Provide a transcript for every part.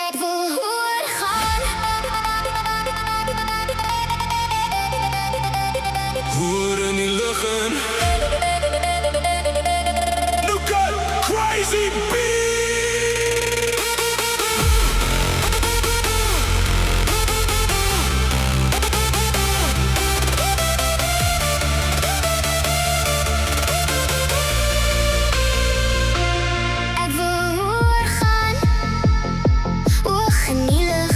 Ek wil hoor gaan. Hoor in die lug in. Look at Crazy Beat. Ek wil hoor gaan. Hoog in die lug.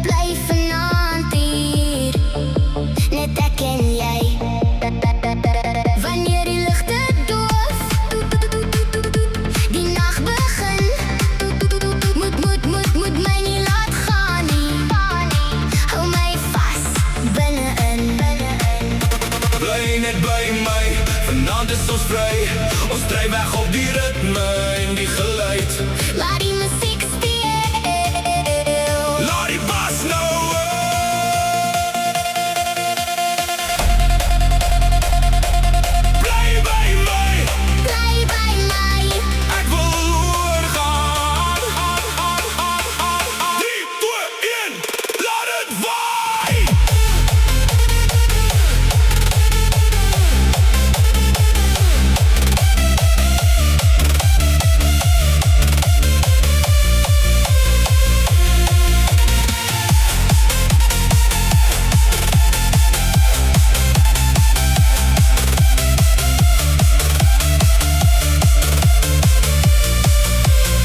Bly vanaand hier. Net ek en jy. Wanneer die ligte doof, die nag begin, moet my nie laat gaan nie. Hou my vas binne-in. Bly net by my, vanaand is ons vry. Ons dryf weg op die ritme en die geluid. Laat die musiek speel. Laat die bas nou. Bly by my, Bly by my. ek wil hoor gaan. 3, 2, 1, laat het waai.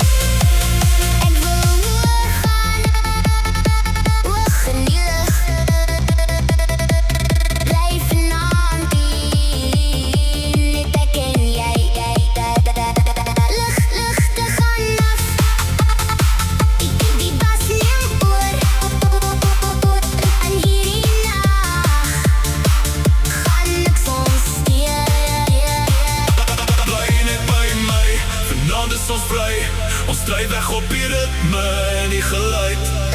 Ek wil hoor gaan. Hoog in die lug. Bly vanaand hier. Net ek en jy. Ligte gaan af. Die bas neem oor. In hierdie nag gaan ek soms stil. Bly net by my, vanaand is ons vry. Ons dryf weg op die ritme en die geluid.